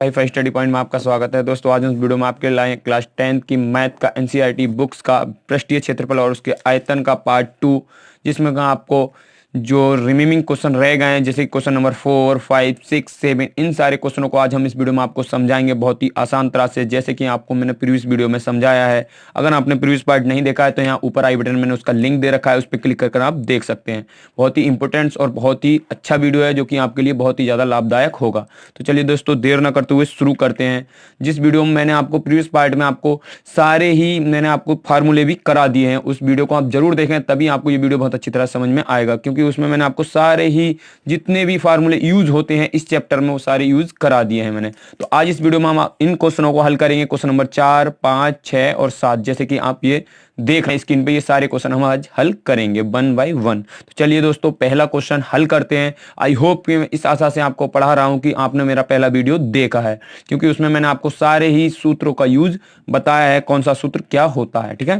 High study point में आपका स्वागत है दोस्तों। आज इस वीडियो में आपके लाए क्लास 10th की मैथ का एनसीईआरटी बुक्स का पृष्ठीय क्षेत्रफल और उसके आयतन का पार्ट 2, जिसमें कहा आपको जो रिमेनिंग क्वेश्चन रह गए हैं, जैसे क्वेश्चन नंबर 4, 5, 6, 7, इन सारे क्वेश्चनों को आज हम इस वीडियो में आपको समझाएंगे बहुत ही आसान तरह से, जैसे कि आपको मैंने प्रीवियस वीडियो में समझाया है। अगर आपने प्रीवियस पार्ट नहीं देखा है तो यहाँ ऊपर आई बटन मैंने उसका लिंक दे रखा है, उस पर क्लिक कर आप देख सकते हैं। बहुत ही इंपॉर्टेंट और बहुत ही अच्छा वीडियो है जो कि आपके लिए बहुत ही ज़्यादा लाभदायक होगा। तो चलिए दोस्तों, देर न करते हुए शुरू करते हैं। जिस वीडियो में मैंने आपको प्रीवियस पार्ट में आपको सारे ही मैंने आपको फार्मूले भी करा दिए हैं, उस वीडियो को आप जरूर देखें, तभी आपको ये वीडियो बहुत अच्छी तरह समझ में आएगा, क्योंकि उसमें मैंने आपको सारे ही जितने भी फार्मूले यूज होते हैं इस चैप्टर में वो सारे यूज करा दिए हैं मैंने। तो आज इस वीडियो में हम इन क्वेश्चनों को हल करेंगे, क्वेश्चन नंबर 4, 5, 6 और 7, जैसे कि आप ये देख रहे हैं स्क्रीन पे। ये सारे क्वेश्चन हम आज हल करेंगे 1 बाय 1। तो चलिए दोस्तों, पहला क्वेश्चन हल करते हैं। आई होप कि इस आशा से आपको पढ़ा रहा हूं कि आपने मेरा पहला वीडियो देखा है, क्योंकि उसमें मैंने आपको सारे ही सूत्रों का यूज बताया है, कौन सा सूत्र क्या होता है। ठीक है,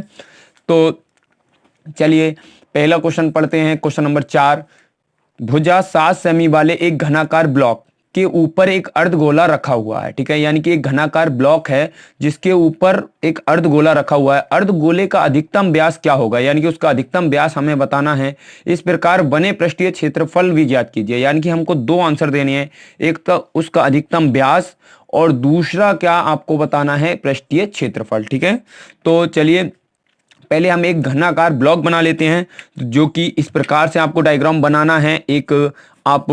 तो चलिए पहला क्वेश्चन पढ़ते हैं। क्वेश्चन नंबर 4, भुजा 7 सेमी वाले एक घनाकार ब्लॉक के ऊपर एक अर्धगोला रखा हुआ है। ठीक है, यानी कि एक घनाकार ब्लॉक है जिसके ऊपर एक अर्धगोला रखा हुआ है। अर्धगोले का अधिकतम व्यास क्या होगा, यानी कि उसका अधिकतम व्यास हमें बताना है। इस प्रकार बने पृष्ठीय क्षेत्रफल भी ज्ञात कीजिए। यानी कि हमको दो आंसर देने हैं, एक तो उसका अधिकतम व्यास और दूसरा क्या आपको बताना है, पृष्ठीय क्षेत्रफल। ठीक है, तो चलिए पहले हम एक घनाकार ब्लॉक बना लेते हैं, जो कि इस प्रकार से आपको डायग्राम बनाना है। एक आप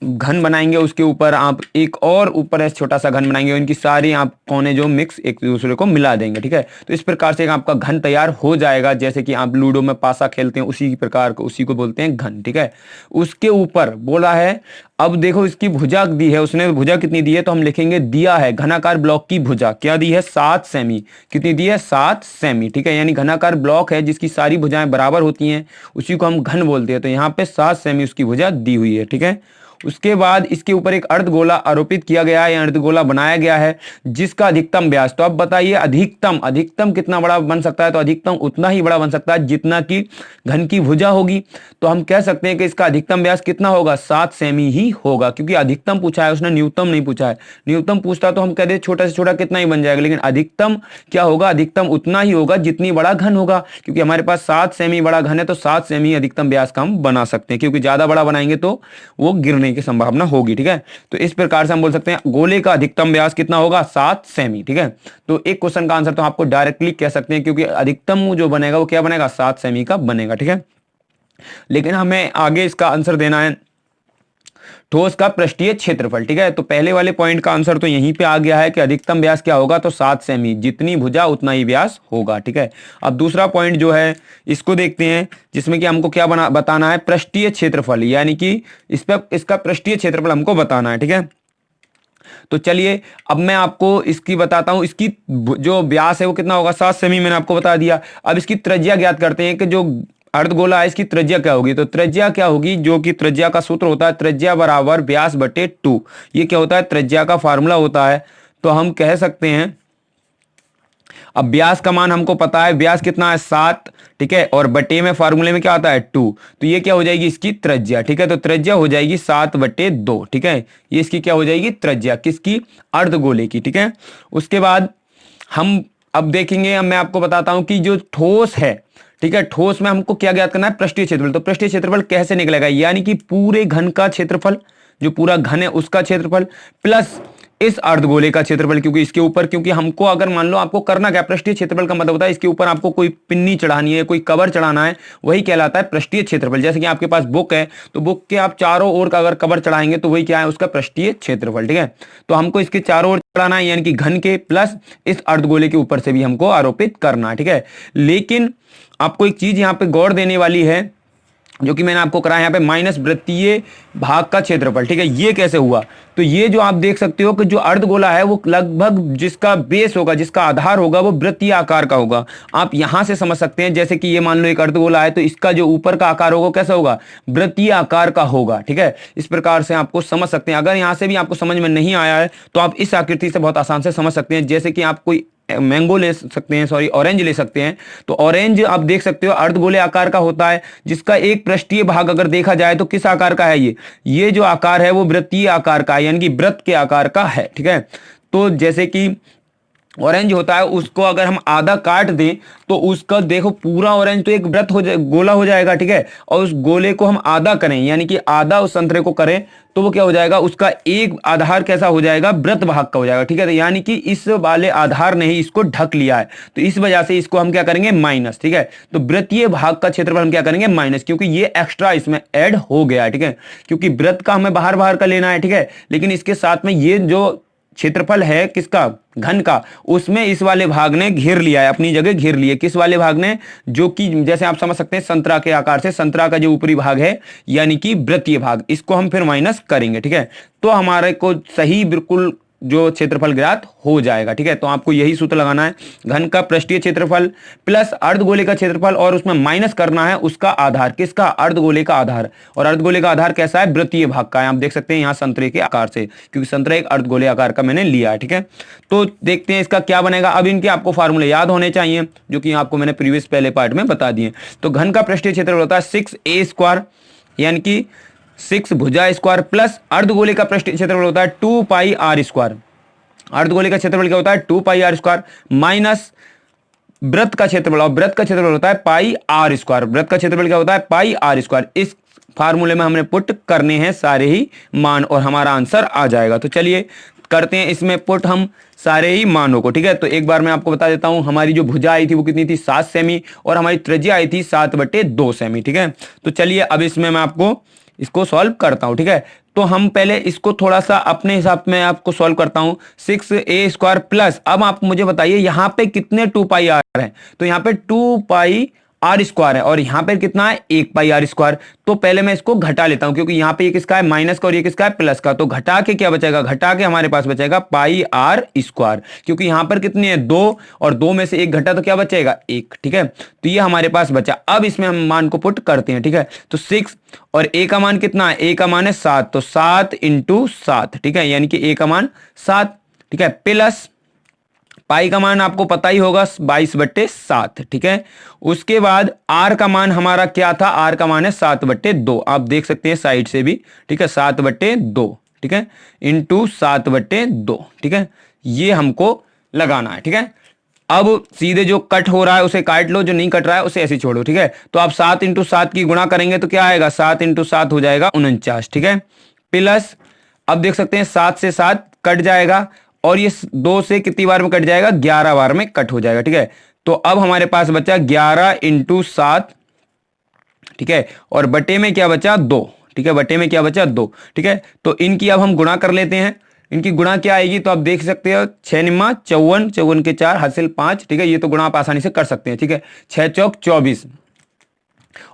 घन बनाएंगे, उसके ऊपर आप एक और ऊपर ऐसे छोटा सा घन बनाएंगे, इनकी सारी आप कोने जो मिक्स एक दूसरे को मिला देंगे। ठीक है, तो इस प्रकार से आपका घन तैयार हो जाएगा, जैसे कि आप लूडो में पासा खेलते हैं उसी प्रकार को, उसी को बोलते हैं घन। ठीक है, उसके ऊपर बोला है, अब देखो इसकी भुजा दी है, उसने भुजा कितनी दी है, तो हम लिखेंगे दिया है घनाकार ब्लॉक की भुजा क्या दी है, 7 सेमी। कितनी दी है, 7 सेमी। ठीक है, यानी घनाकार ब्लॉक है जिसकी सारी भुजाएं बराबर होती हैं, उसी को हम घन बोलते हैं। तो यहाँ पे 7 सेमी उसकी भुजा दी हुई है। ठीक है, उसके बाद इसके ऊपर एक अर्धगोला आरोपित किया गया है या अर्धगोला बनाया गया है जिसका अधिकतम व्यास, तो अब बताइए अधिकतम कितना बड़ा बन सकता है, तो अधिकतम उतना ही बड़ा बन सकता है जितना कि घन की भुजा होगी। तो हम कह सकते हैं कि इसका अधिकतम व्यास कितना होगा, 7 सेमी ही होगा, क्योंकि अधिकतम पूछा है, उसने न्यूनतम नहीं पूछा है। न्यूनतम पूछता तो हम कह दे छोटा से छोटा कितना ही बन जाएगा, लेकिन अधिकतम क्या होगा, अधिकतम उतना ही होगा जितनी बड़ा घन होगा, क्योंकि हमारे पास 7 सेमी बड़ा घन है, तो 7 सेमी अधिकतम व्यास का हम बना सकते हैं, क्योंकि ज्यादा बड़ा बनाएंगे तो वो गिरने की संभावना होगी। ठीक है, तो इस प्रकार से हम बोल सकते हैं गोले का अधिकतम व्यास कितना होगा, 7 सेमी। ठीक है, तो एक क्वेश्चन का आंसर तो आपको डायरेक्टली कह सकते हैं, क्योंकि अधिकतम जो बनेगा वो क्या बनेगा, 7 सेमी का बनेगा। ठीक है, लेकिन हमें आगे इसका आंसर देना है ठोस का पृष्ठीय क्षेत्रफल। ठीक है, तो पहले वाले पॉइंट का आंसर तो यहीं पे आ गया है कि अधिकतम व्यास क्या होगा, तो 7 सेमी, जितनी भुजा उतना ही व्यास होगा। ठीक है, अब दूसरा पॉइंट जो है इसको देखते हैं, जिसमें कि हमको क्या बताना है, पृष्ठीय क्षेत्रफल, यानी कि इस पर इसका पृष्ठीय क्षेत्रफल हमको बताना है। ठीक है, तो चलिए अब मैं आपको इसकी बताता हूं, इसकी जो व्यास है वो कितना होगा, 7 सेमी, मैंने आपको बता दिया। अब इसकी त्रिज्या ज्ञात करते हैं कि जो अर्धगोला है इसकी त्रिज्या क्या होगी, तो त्रिज्या क्या होगी, जो कि त्रिज्या का सूत्र होता है त्रिज्या बराबर व्यास बटे 2। ये क्या होता है, त्रिज्या का फार्मूला होता है। तो हम कह सकते हैं, अब व्यास का मान हमको पता है, व्यास कितना है, 7। ठीक है, और बटे में फार्मूले में क्या आता है, 2, तो ये क्या हो जाएगी, इसकी त्रिज्या। ठीक है, तो त्रिज्या हो जाएगी 7/2। ठीक है, ये इसकी क्या हो जाएगी, त्रिज्या किसकी, अर्धगोले की। ठीक है, उसके बाद हम अब देखेंगे, अब मैं आपको बताता हूं कि जो ठोस है, ठीक है, ठोस में हमको क्या ज्ञात करना है, पृष्ठीय क्षेत्रफल। तो पृष्ठीय क्षेत्रफल कैसे निकलेगा, यानी कि पूरे घन का क्षेत्रफल, जो पूरा घन है उसका क्षेत्रफल, प्लस इस अर्धगोले का क्षेत्रफल, क्योंकि इसके ऊपर, क्योंकि हमको अगर मान लो आपको करना क्या, पृष्ठीय क्षेत्रफल का मतलब होता है इसके ऊपर आपको कोई पिन्नी चढ़ानी है, कोई कवर चढ़ाना है, वही कहलाता है पृष्ठीय क्षेत्रफल। जैसे कि आपके पास बुक है, तो बुक के आप चारों ओर का अगर कवर चढ़ाएंगे तो वही क्या है, उसका पृष्ठीय क्षेत्रफल। ठीक है, तो हमको इसके चारों ओर चढ़ाना है, यानी कि घन के प्लस इस अर्धगोले के ऊपर से भी हमको आरोपित करना है। ठीक है, लेकिन आपको एक चीज यहाँ पे गौर देने वाली है, जो कि मैंने आपको कराया, यहाँ पे माइनस वृत्तीय भाग का क्षेत्रफल। ठीक है, ये कैसे हुआ, तो ये जो आप देख सकते हो कि जो अर्धगोला है वो लगभग जिसका बेस होगा, जिसका आधार होगा, वो वृत्तीय आकार का होगा। आप यहां से समझ सकते हैं, जैसे कि ये मान लो एक अर्धगोला है, तो इसका जो ऊपर का आकार होगा कैसा होगा, वृत्तीय आकार का होगा। ठीक है, इस प्रकार से आपको समझ सकते हैं। अगर यहां से भी आपको समझ में नहीं आया है तो आप इस आकृति से बहुत आसान से समझ सकते हैं। जैसे कि आप कोई मैंगो ले सकते हैं, सॉरी ऑरेंज ले सकते हैं। तो ऑरेंज आप देख सकते हो अर्धगोले आकार का होता है, जिसका एक पृष्ठीय भाग अगर देखा जाए तो किस आकार का है, ये जो आकार है वो वृत्तीय आकार का है, यानी कि वृत्त के आकार का है। ठीक है, तो जैसे कि ऑरेंज होता है, उसको अगर हम आधा काट दें तो उसका देखो पूरा ऑरेंज तो एक वृत्त हो जाए, गोला हो जाएगा। ठीक है, और उस गोले को हम आधा करें, यानी कि आधा उस संतरे को करें तो वो क्या हो जाएगा, उसका एक आधार कैसा हो जाएगा, वृत्त भाग का हो जाएगा। ठीक है, तो यानी कि इस वाले आधार ने ही इसको ढक लिया है, तो इस वजह से इसको हम क्या करेंगे, माइनस। ठीक है, तो वृत्तीय भाग का क्षेत्रफल हम क्या करेंगे, माइनस, क्योंकि ये एक्स्ट्रा इसमें ऐड हो गया है। ठीक है, क्योंकि वृत्त का हमें बाहर बाहर का लेना है। ठीक है, लेकिन इसके साथ में ये जो क्षेत्रफल है किसका, घन का, उसमें इस वाले भाग ने घेर लिया है, अपनी जगह घेर लिया। किस वाले भाग ने, जो कि जैसे आप समझ सकते हैं संतरा के आकार से, संतरा का जो ऊपरी भाग है यानी कि वृत्तीय भाग, इसको हम फिर माइनस करेंगे। ठीक है, तो हमारे को सही बिल्कुल जो क्षेत्रफल ज्ञात हो जाएगा। ठीक है, तो आपको यही सूत्र लगाना है, घन का पृष्ठीय क्षेत्रफल प्लस अर्धगोले का क्षेत्रफल और उसमें माइनस करना है उसका आधार, किसका, अर्धगोले का आधार। और अर्धगोले का आधार कैसा है, वृत्तीय भाग का है। आप देख सकते हैं यहाँ संतरे के आकार से, क्योंकि संतरा एक अर्धगोले आकार का मैंने लिया है। ठीक है, तो देखते हैं इसका क्या बनेगा। अब इनके आपको फार्मूले याद होने चाहिए, जो कि आपको मैंने प्रीवियस पहले पार्ट में बता दिए। तो घन का पृष्ठीय क्षेत्रफल होता है 6a², यानी कि 6 भुजा स्क्वायर, प्लस अर्धगोले का पृष्ठीय क्षेत्रफल होता है 2πr²। अर्धगोले का क्षेत्रफल क्या होता है, 2πr², माइनस वृत्त का क्षेत्रफल, और वृत्त का क्षेत्रफल होता है πr²। वृत्त का क्षेत्रफल क्या होता है, πr²। इस फार्मूले में हमने पुट करने हैं सारे ही मान और हमारा आंसर आ जाएगा। तो चलिए करते हैं इसमें पुट हम सारे ही मानों को। ठीक है, तो एक बार मैं आपको बता देता हूं, हमारी जो भुजा आई थी वो कितनी थी, 7 सेमी, और हमारी त्रिज्या आई थी 7/2 सेमी। ठीक है, तो चलिए अब इसमें मैं आपको इसको सॉल्व करता हूं। ठीक है, तो हम पहले इसको थोड़ा सा अपने हिसाब में आपको सॉल्व करता हूं। 6a² प्लस, अब आप मुझे बताइए यहाँ पे कितने 2πr हैं, तो यहाँ पे 2πr² है और यहाँ पे कितना है, 1πr²। तो पहले मैं इसको घटा लेता हूं, क्योंकि यहाँ पे ये किसका है, माइनस का, और ये किसका है, प्लस का। तो घटा के क्या बचेगा, घटा के हमारे पास बचेगा πr², क्योंकि यहाँ पर कितनी है, 2, और 2 में से 1 घटा तो क्या बचेगा, 1। ठीक है, तो ये हमारे पास बचा। अब इसमें हम मान को पुट करते हैं। ठीक है, तो 6 और a का मान कितना है, a का मान है 7, तो 7 × 7। ठीक है, यानी कि a का मान 7। ठीक है, प्लस पाई का मान आपको पता ही होगा 22/7। ठीक है, उसके बाद आर का मान हमारा क्या था, आर का मान है 7/2, आप देख सकते हैं साइड से भी। ठीक है, 7/2। ठीक है, इंटू 7/2। ठीक है, ये हमको लगाना है। ठीक है, अब सीधे जो कट हो रहा है उसे काट लो, जो नहीं कट रहा है उसे ऐसे छोड़ो। ठीक है, तो आप 7 × 7 की गुणा करेंगे तो क्या आएगा, 7 × 7 हो जाएगा 49। ठीक है, प्लस अब देख सकते हैं 7 से 7 कट जाएगा, और ये 2 से कितनी बार में कट जाएगा, 11 बार में कट हो जाएगा। ठीक है, तो अब हमारे पास बचा 11 × 7। ठीक है, और बटे में क्या बचा, 2। ठीक है, बटे में क्या बचा, 2। ठीक है, तो इनकी अब हम गुणा कर लेते हैं। इनकी गुणा क्या आएगी, तो आप देख सकते हो 6 निम्मा 54, 54 के 4 हासिल 5। ठीक है, ये तो गुणा आप आसानी से कर सकते हैं। ठीक है, 6 चौक 24,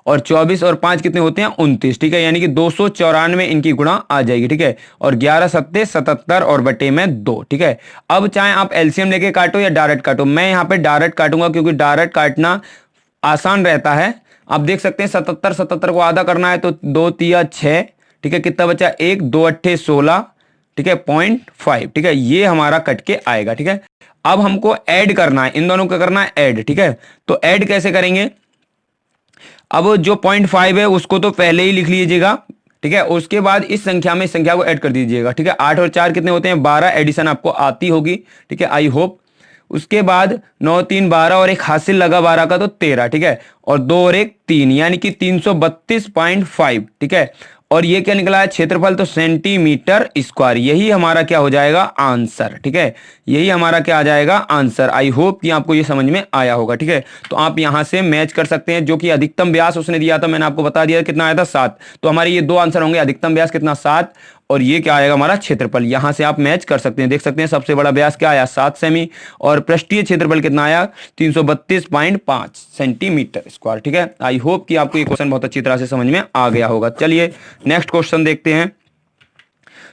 और 24 और 5 कितने होते हैं, 29। ठीक है, यानी कि 294 इनकी गुणा आ जाएगी। ठीक है, और 11 सत्ते 77 और बटे में 2। ठीक है, अब चाहे आप एलसीएम लेके काटो या डायरेक्ट काटो, मैं यहाँ पे डायरेक्ट काटूंगा क्योंकि डायरेक्ट काटना आसान रहता है। आप देख सकते हैं 77 को आधा करना है तो 2 तिया 6। ठीक है, कितना बचा, 1, 2 अट्ठे 16। ठीक है, 0.5। ठीक है, ये हमारा कट के आएगा। ठीक है, अब हमको ऐड करना है, इन दोनों का करना है ऐड। ठीक है, तो ऐड कैसे करेंगे, अब जो 0.5 है उसको तो पहले ही लिख लीजिएगा। ठीक है, उसके बाद इस संख्या में इस संख्या को ऐड कर दीजिएगा। ठीक है, 8 और 4 कितने होते हैं, 12, एडिशन आपको आती होगी। ठीक है, आई होप। उसके बाद 9 3 12 और एक हासिल लगा 12 का तो 13। ठीक है, और 2 और 1 3, यानी कि 332.5। ठीक है, और ये क्या निकला है, क्षेत्रफल तो सेंटीमीटर स्क्वायर। यही हमारा क्या हो जाएगा, आंसर। ठीक है, यही हमारा क्या आ जाएगा, आंसर। आई होप कि आपको ये समझ में आया होगा। ठीक है, तो आप यहां से मैच कर सकते हैं, जो कि अधिकतम व्यास उसने दिया था, मैंने आपको बता दिया कितना आया था, 7। तो हमारे ये 2 आंसर होंगे, अधिकतम व्यास कितना, 7, और ये क्या आएगा हमारा क्षेत्रफल। यहां से आप मैच कर सकते हैं, देख सकते हैं सबसे बड़ा व्यास क्या आया, 7 सेमी, और पृष्ठीय क्षेत्रफल कितना आया, 332.5 सेंटीमीटर स्क्वायर। ठीक है, आई होप कि आपको ये क्वेश्चन बहुत अच्छी तरह से समझ में आ गया होगा। चलिए नेक्स्ट क्वेश्चन देखते हैं।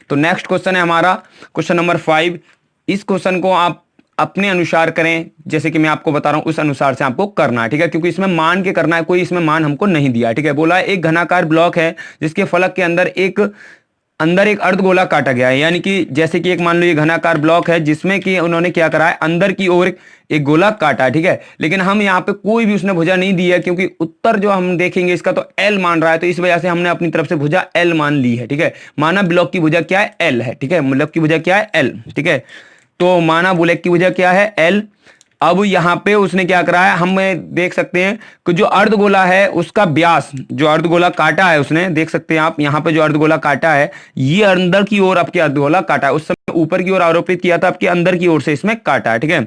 तो नेक्स्ट क्वेश्चन है हमारा क्वेश्चन नंबर 5। इस क्वेश्चन को आप अपने अनुसार करें, जैसे कि मैं आपको बता रहा हूं उस अनुसार से आपको करना है। ठीक है, क्योंकि इसमें मान के करना है, कोई इसमें मान हमको नहीं दिया है। ठीक है, बोला है एक घनाकार ब्लॉक है जिसके फलक के अंदर एक अंदर एक अर्धगोला काटा गया है, यानी कि जैसे कि एक मान लो ये घनाकार ब्लॉक है जिसमें कि उन्होंने क्या करा है, अंदर की ओर एक गोला काटा है, ठीक है। लेकिन हम यहाँ पे कोई भी उसने भुजा नहीं दी है, क्योंकि उत्तर जो हम देखेंगे इसका तो एल मान रहा है, तो इस वजह से हमने अपनी तरफ से भुजा एल मान ली है, ठीक है। माना ब्लॉक की भुजा क्या है, एल है, ठीक है। ब्लॉक की भुजा क्या है, एल, ठीक है। तो माना ब्लॉक की भुजा क्या है, एल। अब यहाँ पे उसने क्या करा है, हम देख सकते हैं कि जो अर्धगोला है उसका व्यास, जो अर्धगोला काटा है उसने, देख सकते हैं आप यहाँ पे जो अर्धगोला काटा है, ये अंदर की ओर आपके अर्धगोला काटा है, उस समय ऊपर की ओर आरोपित किया था, आपके अंदर की ओर से इसमें काटा है, ठीक है।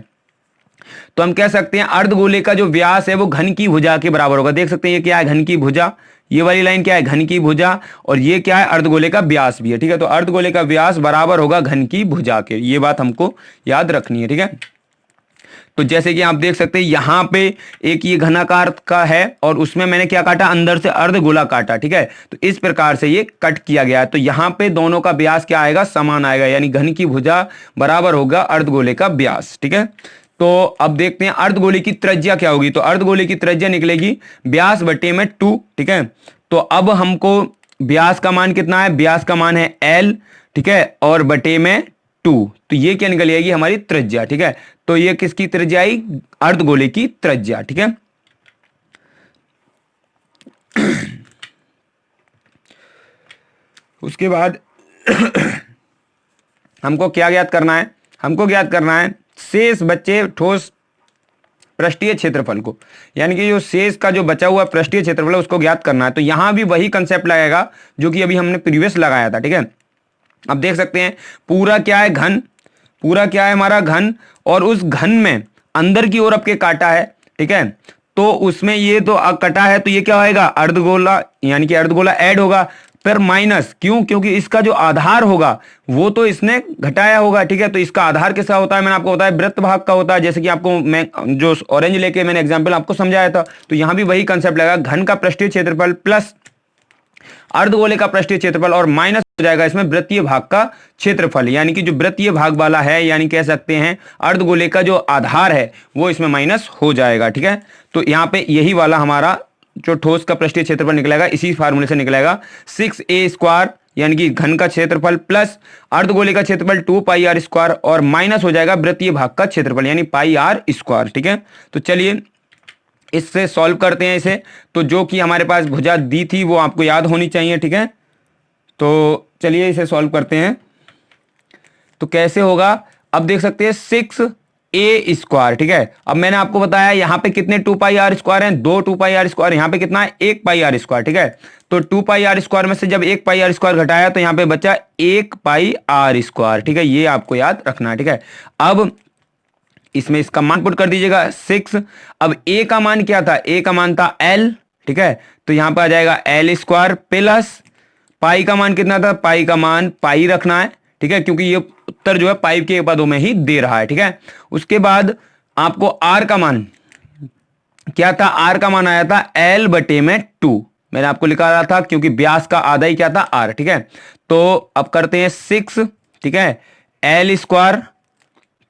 तो हम कह सकते हैं अर्धगोले का जो व्यास है वो घन की भुजा के बराबर होगा। देख सकते हैं ये क्या है, घन की भुजा, ये वाली लाइन क्या है, घन की भुजा, और ये क्या है, अर्धगोले का व्यास भी है, ठीक है। तो अर्धगोले का व्यास बराबर होगा घन की भुजा के, ये बात हमको याद रखनी है, ठीक है। तो जैसे कि आप देख सकते हैं यहां पे एक ये घनाकार का है और उसमें मैंने क्या काटा, अंदर से अर्धगोला काटा, ठीक है। तो इस प्रकार से ये कट किया गया है। तो यहां पे दोनों का व्यास क्या आएगा, समान आएगा, यानी घन की भुजा बराबर होगा अर्धगोले का व्यास, ठीक है। तो अब देखते हैं अर्धगोले की त्रिज्या क्या होगी। तो अर्धगोले की त्रिज्या निकलेगी व्यास बटे में 2, ठीक है। तो अब हमको व्यास का मान कितना है, व्यास का मान है एल, ठीक है, और बटे में 2, तो ये क्या निकल जाएगी, हमारी त्रिज्या, ठीक है। तो ये किसकी त्रिज्या आई, अर्धगोले की त्रिज्या, ठीक है। उसके बाद हमको क्या ज्ञात करना है, हमको ज्ञात करना है शेष बचे ठोस पृष्ठीय क्षेत्रफल को, यानी कि जो शेष का जो बचा हुआ पृष्ठीय क्षेत्रफल है उसको ज्ञात करना है। तो यहां भी वही कंसेप्ट लगेगा जो कि अभी हमने प्रीवियस लगाया था, ठीक है। अब देख सकते हैं पूरा क्या है, घन, पूरा क्या है हमारा घन, और उस घन में अंदर की ओर आपके काटा है, ठीक है। तो उसमें ये तो कटा है, तो ये क्या होएगा, अर्धगोला, यानी कि अर्धगोला ऐड होगा, फिर माइनस, क्यों, क्योंकि इसका जो आधार होगा वो तो इसने घटाया होगा, ठीक है। तो इसका आधार किसका होता है, मैंने आपको बताया वृत्त भाग का होता है, जैसे कि आपको मैं जो ऑरेंज लेके मैंने एग्जांपल आपको समझाया था। तो यहां भी वही कंसेप्ट लगेगा, घन का पृष्ठीय क्षेत्रफल प्लस अर्धगोले का पृष्ठीय क्षेत्रफल और माइनस हो जाएगा इसमें वृत्तीय भाग का क्षेत्रफल, यानी कि जो वृत्तीय भाग वाला है, यानी कह सकते हैं अर्धगोले का जो आधार है वो इसमें माइनस हो जाएगा, ठीक है। तो यहाँ पे यही वाला हमारा जो ठोस का पृष्ठीय क्षेत्रफल निकलेगा, इसी फार्मूले से निकलेगा 6a², यानी कि घन का क्षेत्रफल प्लस अर्धगोले का क्षेत्रफल 2πr² और माइनस हो जाएगा वृत्तीय भाग का क्षेत्रफल यानी πr², ठीक है। तो चलिए इससे सॉल्व करते हैं इसे। तो जो कि हमारे पास भुजा दी थी वो आपको याद होनी चाहिए, ठीक है। तो चलिए इसे सॉल्व करते हैं। तो कैसे होगा, अब देख सकते हैं 6a², ठीक है। अब मैंने आपको बताया यहाँ पे कितने 2πr² हैं, 2 2πr², यहाँ पे कितना है 1πr², ठीक है। तो 2πr² में से जब 1πr² घटाया तो यहाँ पे बचा 1πr², ठीक है। ये आपको याद रखना है, ठीक है। अब इसमें इसका मान पुट कर दीजिएगा 6। अब a का मान क्या था, a का मान था l, ठीक है। तो यहां पर आ जाएगा l² प्लस पाई का मान कितना था, पाई का मान पाई रखना है, ठीक है, क्योंकि ये उत्तर जो है पाई के पदों में ही दे रहा है, ठीक है। उसके बाद आपको r का मान क्या था, r का मान आया था l बटे में 2, मैंने आपको लिखा रहा था क्योंकि व्यास का आधा ही क्या था r, ठीक है। तो अब करते हैं 6, ठीक है, l²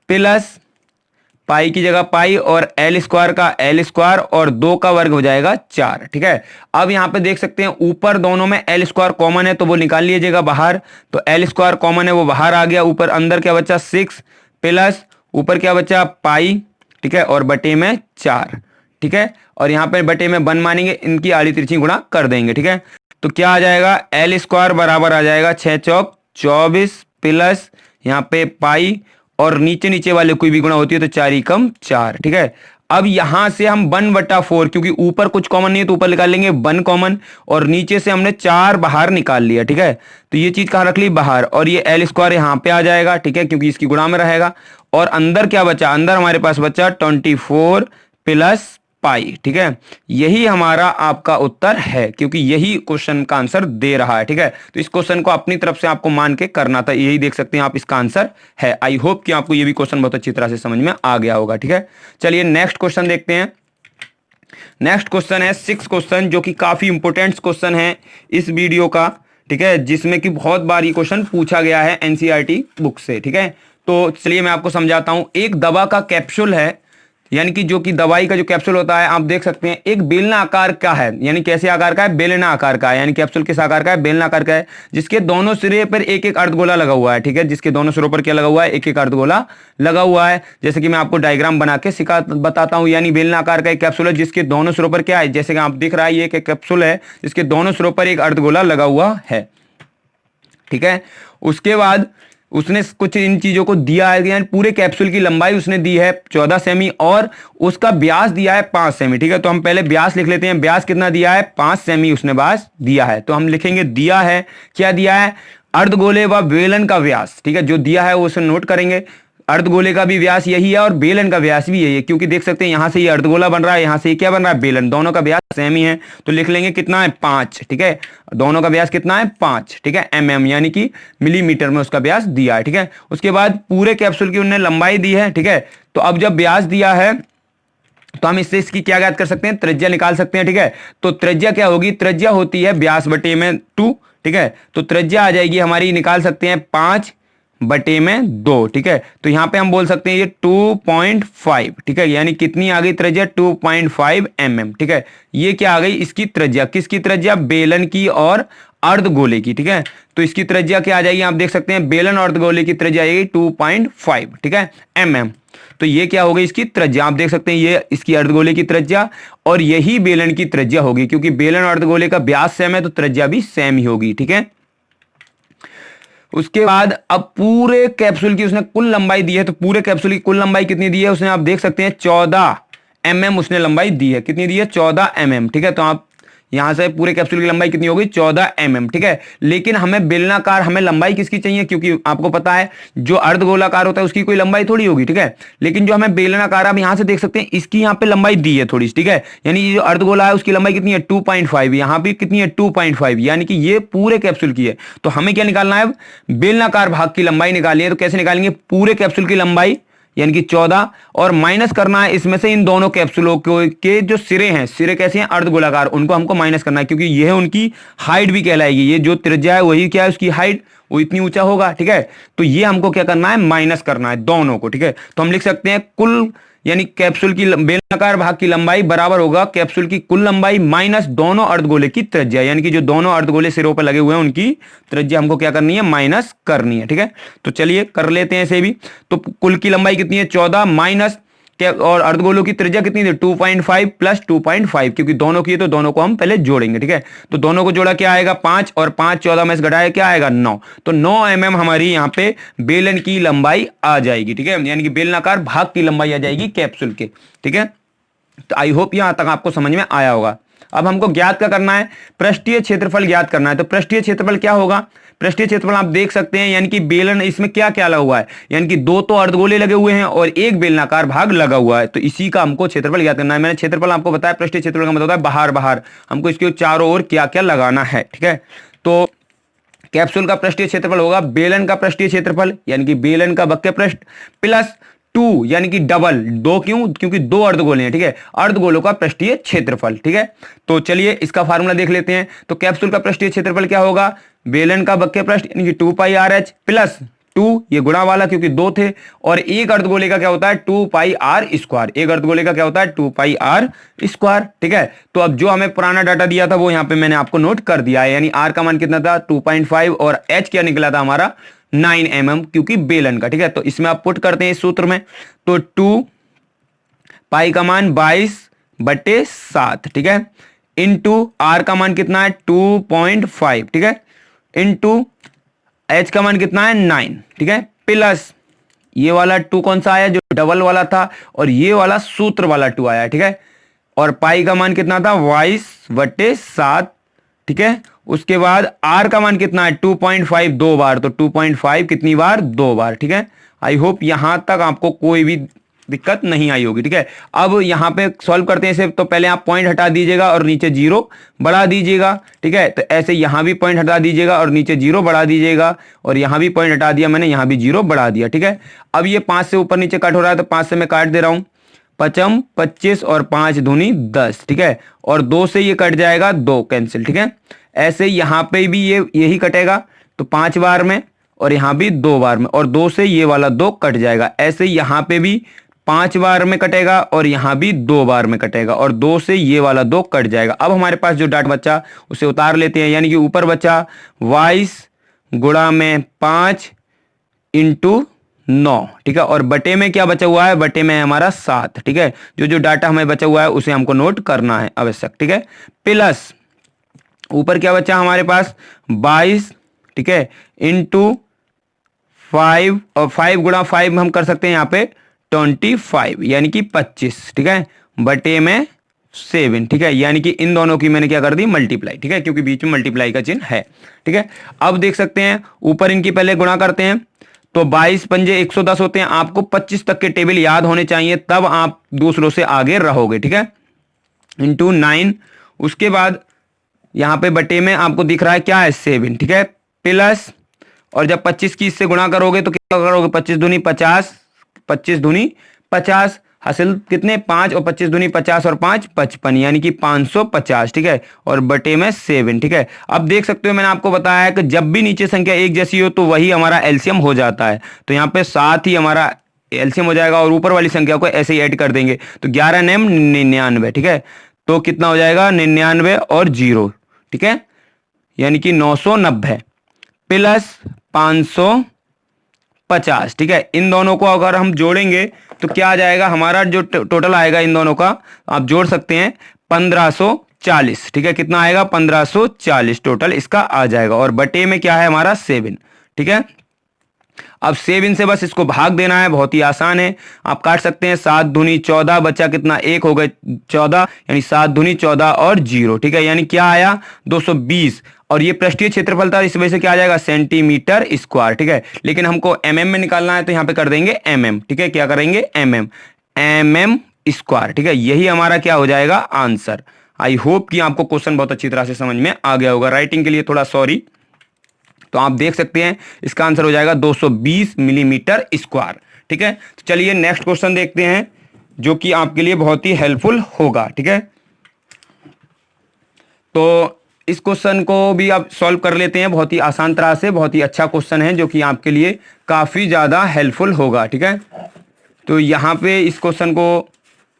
प्लस पाई की जगह पाई और l² का l² और 2 का वर्ग हो जाएगा 4, ठीक है। अब यहां पे देख सकते हैं ऊपर दोनों में l² कॉमन है तो वो निकाल लीजिएगा बाहर, तो l² कॉमन है वो बाहर आ गया, ऊपर अंदर क्या बचा 6 प्लस ऊपर क्या बचा पाई, ठीक है, और बटे में 4, ठीक है। और यहाँ पे बटे में 1 मानेंगे, इनकी आड़ी तिरछी गुणा कर देंगे, ठीक है। तो क्या आ जाएगा, l² बराबर आ जाएगा 6 चौक 24 प्लस यहाँ पे पाई और नीचे नीचे वाले कोई भी गुणा होती है तो 4 एकम 4, ठीक है। अब यहां से हम 1/4, क्योंकि ऊपर कुछ कॉमन नहीं है तो ऊपर निकाल लेंगे 1 कॉमन, और नीचे से हमने 4 बाहर निकाल लिया, ठीक है। तो ये चीज कहां रख ली, बाहर, और ये l² यहां पे आ जाएगा, ठीक है, क्योंकि इसकी गुणा में रहेगा। और अंदर क्या बचा, अंदर हमारे पास बचा 24 प्लस पाई, ठीक है। यही हमारा आपका उत्तर है, क्योंकि यही क्वेश्चन का आंसर दे रहा है, ठीक है। तो इस क्वेश्चन को अपनी तरफ से आपको मान के करना था, यही देख सकते हैं आप, इसका आंसर है। आई होप कि आपको ये भी क्वेश्चन बहुत अच्छी तरह से समझ में आ गया होगा, ठीक है। चलिए नेक्स्ट क्वेश्चन देखते हैं। नेक्स्ट क्वेश्चन है 6 क्वेश्चन, जो कि काफी इंपोर्टेंट क्वेश्चन है इस वीडियो का, ठीक है, जिसमें कि बहुत बार ये क्वेश्चन पूछा गया है एनसीईआरटी बुक से, ठीक है। तो चलिए मैं आपको समझाता हूं। एक दवा का कैप्सूल है, यानी कि जो कि दवाई का जो कैप्सूल होता है आप देख सकते हैं एक बेलना आकार का है, यानी कैसे आकार का है, बेलना आकार का है, यानी कैप्सूल किस आकार का है, बेलना आकार का है, जिसके दोनों सिरे पर एक एक अर्धगोला लगा हुआ है। ठीक है, जिसके दोनों सिरों पर क्या लगा हुआ है, एक एक अर्धगोला लगा हुआ है। जैसे कि मैं आपको डायग्राम बना के बताता हूं, यानी बेलना आकार का एक कैप्सूल है जिसके दोनों सिरों पर क्या है, जैसे कि आप दिख रहा है ये एक कैप्सूल है जिसके दोनों सिरों पर एक अर्धगोला लगा हुआ है। ठीक है, उसके बाद उसने कुछ इन चीजों को दिया है, यानी पूरे कैप्सूल की लंबाई उसने दी है 14 सेमी और उसका व्यास दिया है 5 सेमी। ठीक है, तो हम पहले व्यास लिख लेते हैं। व्यास कितना दिया है, 5 सेमी उसने व्यास दिया है। तो हम लिखेंगे दिया है, क्या दिया है, अर्धगोले व बेलन का व्यास। ठीक है, जो दिया है वो उसे नोट करेंगे। अर्धगोले का भी व्यास यही है और बेलन का व्यास भी यही है, क्योंकि देख सकते हैं यहां से ये अर्धगोला बन रहा है, यहां से ये क्या बन रहा है, बेलन। दोनों का व्यास सेम ही है, तो लिख लेंगे कितना है, 5। ठीक है, दोनों का व्यास कितना है, 5। ठीक है, mm यानी कि मिलीमीटर में उसका व्यास दिया है। ठीक है, उसके बाद पूरे कैप्सूल की उन्होंने लंबाई दी है। ठीक है, तो अब जब व्यास दिया है तो हम इससे इसकी क्या ज्ञात कर सकते हैं, त्रिज्या निकाल सकते हैं। ठीक है, तो त्रिज्या क्या होगी, त्रिज्या होती है व्यास बटे में 2। ठीक है, तो त्रिज्या आ जाएगी हमारी, निकाल सकते हैं 5 बटे में 2। ठीक है, तो यहां पे हम बोल सकते हैं ये 2.5। ठीक है, यानी कितनी आ गई त्रिज्या, 2.5 mm। ठीक है, ये क्या आ गई, इसकी त्रिज्या, किसकी त्रिज्या, बेलन की और अर्धगोले की। ठीक है, तो इसकी त्रिज्या क्या आ जाएगी, आप देख सकते हैं बेलन और अर्धगोले की त्रिज्या आएगी 2.5। ठीक है, mm। तो ये क्या हो गई, इसकी त्रिज्या आप देख सकते हैं, ये इसकी अर्धगोले की त्रिज्या और यही बेलन की त्रिज्या होगी, क्योंकि बेलन और अर्धगोले का व्यास सेम है तो त्रिज्या भी सेम ही होगी। ठीक है, उसके बाद अब पूरे कैप्सूल की उसने कुल लंबाई दी है, तो पूरे कैप्सूल की कुल लंबाई कितनी दी है उसने, आप देख सकते हैं 14 mm उसने लंबाई दी है। कितनी दी है, 14 mm। ठीक है, तो आप यहां से पूरे कैप्सूल की लंबाई कितनी होगी, 14 mm। ठीक है, लेकिन हमें बेलनाकार, हमें लंबाई किसकी चाहिए, क्योंकि आपको पता है जो अर्धगोलाकार होता है उसकी कोई लंबाई थोड़ी होगी। ठीक है, लेकिन जो हमें बेलनाकार, आप यहां से देख सकते हैं इसकी यहां पे लंबाई दी है थोड़ी सी। ठीक है, यानी जो अर्धगोला है उसकी लंबाई कितनी है, 2.5। यहां भी कितनी है, 2.5, यानी कि ये पूरे कैप्सूल की है। तो हमें क्या निकालना है, बेलनाकार भाग की लंबाई निकालनी है। तो कैसे निकालेंगे, पूरे कैप्सूल की लंबाई यानी कि 14 और माइनस करना है इसमें से इन दोनों कैप्सूलों के जो सिरे हैं, सिरे कैसे हैं, अर्धगोलाकार, उनको हमको माइनस करना है, क्योंकि यह उनकी हाइट भी कहलाएगी। ये जो त्रिज्या है वही क्या है, उसकी हाइट, वो इतनी ऊंचा होगा। ठीक है, तो ये हमको क्या करना है, माइनस करना है दोनों को। ठीक है, तो हम लिख सकते हैं कुल, यानी कैप्सूल की बेलनाकार भाग की लंबाई बराबर होगा कैप्सूल की कुल लंबाई माइनस दोनों अर्धगोले की त्रिज्या, यानी कि जो दोनों अर्धगोले सिरों पर लगे हुए हैं उनकी त्रिज्या हमको क्या करनी है, माइनस करनी है। ठीक है, तो चलिए कर लेते हैं इसे भी। तो कुल की लंबाई कितनी है, 14 माइनस और अर्धगोलों की त्रिज्या कितनी थी, 2.5 प्लस 2.5, क्योंकि दोनों की है तो दोनों को हम पहले जोड़ेंगे। ठीक है, तो दोनों को जोड़ा क्या आएगा, 5 और 5 14 में से घटाया क्या आएगा, 9। तो 9 mm हमारी यहाँ पे बेलन की लंबाई आ जाएगी। ठीक है, यानी कि बेलनाकार भाग की लंबाई आ जाएगी कैप्सूल के। ठीक है, तो आई होप यहां तक आपको समझ में आया होगा। अब हमको ज्ञात क्या करना है, पृष्ठीय क्षेत्रफल ज्ञात करना है। तो पृष्ठीय क्षेत्रफल क्या होगा, पृष्ठीय क्षेत्रफल आप देख सकते हैं, यानी कि बेलन, इसमें क्या क्या लगा हुआ है, यानी कि 2 तो अर्धगोले लगे हुए हैं और एक बेलनाकार भाग लगा हुआ है, तो इसी का हमको क्षेत्रफल ज्ञात करना है। मैंने क्षेत्रफल आपको बताया, पृष्ठीय क्षेत्रफल का मतलब होता है बाहर बाहर, हमको इसके चारों ओर क्या क्या लगाना है। ठीक है, तो कैप्सूल का पृष्ठीय क्षेत्रफल होगा बेलन का पृष्ठीय क्षेत्रफल, यानी कि बेलन का वक्र पृष्ठ प्लस 2, यानी कि डबल 2, क्यों, क्योंकि 2 अर्धगोले हैं। ठीक है, अर्धगोलों का पृष्ठीय क्षेत्रफल। ठीक है, तो चलिए इसका फार्मूला देख लेते हैं। तो कैप्सूल का पृष्ठीय क्षेत्रफल क्या होगा, बेलन का वक्र पृष्ठ यानी कि 2πrh प्लस 2, ये गुणा वाला क्योंकि 2 थे, और एक अर्धगोले का क्या होता है, 2πr²। एक अर्धगोले का क्या होता है, 2πr²। ठीक है, तो अब जो हमें पुराना डाटा दिया था वो यहाँ पे मैंने आपको नोट कर दिया है, यानी r का मान कितना था, 2.5 और h क्या निकला था हमारा 9 mm, क्योंकि बेलन का। ठीक है, तो इसमें आप पुट करते हैं इस सूत्र में, तो 2 पाई का मान 22/7। ठीक है, इंटू r का मान कितना है 2.5। ठीक है, इंटू h का मान कितना है 9। ठीक है, प्लस ये वाला 2 कौन सा आया, जो डबल वाला था, और ये वाला सूत्र वाला 2 आया। ठीक है, और पाई का मान कितना था 22/7। ठीक है, उसके बाद r का मान कितना है 2.5 2 बार, तो 2.5 कितनी बार, 2 बार। ठीक है, आई होप यहां तक आपको कोई भी दिक्कत नहीं आई होगी। ठीक है, अब यहां पे सॉल्व करते हैं इसे। तो पहले आप पॉइंट हटा दीजिएगा और नीचे 0 बढ़ा दीजिएगा। ठीक है, तो ऐसे यहां भी पॉइंट हटा दीजिएगा और नीचे 0 बढ़ा दीजिएगा, और यहां भी पॉइंट हटा दिया मैंने, यहां भी 0 बढ़ा दिया। ठीक है, अब ये 5 से ऊपर नीचे कट हो रहा है, तो 5 से मैं काट दे रहा हूं, 5 25 और 5 दूनी 10। ठीक है, और 2 से ये कट जाएगा, 2 कैंसिल। ठीक है, ऐसे यहां पे भी ये यही कटेगा, तो 5 बार में, और यहां भी 2 बार में, और 2 से ये वाला 2 कट जाएगा। ऐसे यहां पे भी 5 बार में कटेगा और यहाँ भी 2 बार में कटेगा और 2 से ये वाला 2 कट जाएगा। अब हमारे पास जो डाटा बचा उसे उतार लेते हैं, यानी कि ऊपर बचा 22 गुणा में 5 इंटू 9, ठीक है। और बटे में क्या बचा हुआ है, बटे में है हमारा 7, ठीक है। जो जो डाटा हमें बचा हुआ है उसे हमको नोट करना है आवश्यक, ठीक है। प्लस ऊपर क्या बचा हमारे पास 22, ठीक है, इंटू 5, और 5 गुणा 5 हम कर सकते हैं यहाँ पे 25, यानी कि 25, ठीक है, बटे में 7, ठीक है। यानी कि इन दोनों की मैंने क्या कर दी, मल्टीप्लाई, ठीक है, क्योंकि बीच में मल्टीप्लाई का चिन्ह है, ठीक है। अब देख सकते हैं ऊपर इनकी पहले गुणा करते हैं तो 22 पंजे 110 होते हैं। आपको 25 तक के टेबल याद होने चाहिए, तब आप दूसरों से आगे रहोगे, ठीक है। इंटू 9, उसके बाद यहां पे बटे में आपको दिख रहा है क्या है 7, ठीक है, प्लस, और जब 25 की इससे गुणा करोगे तो क्या करोगे, 25 दूनी 50, 25 दूनी 50, हासिल कितने 5, और 25 दूनी 50 और 5 55, यानी कि 550, ठीक है, और बटे में 7, ठीक है। अब देख सकते हो मैंने आपको बताया है कि जब भी नीचे संख्या एक जैसी हो तो वही हमारा एलसीएम हो जाता है, तो यहाँ पे 7 ही हमारा एलसीएम हो जाएगा और ऊपर वाली संख्या को ऐसे ही ऐड कर देंगे तो 11 नेम 99, ठीक है। तो कितना हो जाएगा 99 और 0, ठीक है, यानी कि 990 प्लस 550, ठीक है। इन दोनों को अगर हम जोड़ेंगे तो क्या आ जाएगा हमारा, जो टोटल आएगा इन दोनों का आप जोड़ सकते हैं 1540, ठीक है। कितना आएगा 1540 टोटल इसका आ जाएगा, और बटे में क्या है हमारा 7, ठीक है। अब 7 से बस इसको भाग देना है, बहुत ही आसान है, आप काट सकते हैं। 7 दूनी 14, बचा कितना 1, हो गए 14, यानी 7 दूनी 14 और 0, ठीक है, यानी क्या आया 220, और ये पृष्ठीय क्षेत्रफल था, इस वजह से क्या आ जाएगा सेंटीमीटर स्क्वायर, ठीक है। लेकिन हमको एमएम में निकालना है तो यहां पे कर देंगे एमएम, ठीक है, क्या करेंगे एमएम स्क्वायर, ठीक है। यही हमारा क्या हो जाएगा आंसर। आई होप कि आपको क्वेश्चन बहुत अच्छी तरह से समझ में आ गया होगा। राइटिंग के लिए थोड़ा सॉरी, तो आप देख सकते हैं इसका आंसर हो जाएगा 220 मिलीमीटर स्क्वायर, ठीक है। तो चलिए नेक्स्ट क्वेश्चन देखते हैं जो कि आपके लिए बहुत ही हेल्पफुल होगा, ठीक है। तो इस क्वेश्चन को भी आप सॉल्व कर लेते हैं बहुत ही आसान तरह से, बहुत ही अच्छा क्वेश्चन है जो कि आपके लिए काफी ज्यादा हेल्पफुल होगा, ठीक है। तो यहाँ पे इस क्वेश्चन को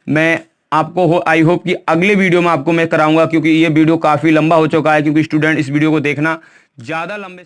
मैं आपको आई होप कि अगले वीडियो में आपको मैं कराऊंगा, क्योंकि ये वीडियो काफी लंबा हो चुका है, क्योंकि स्टूडेंट इस वीडियो को देखना ज्यादा लंबे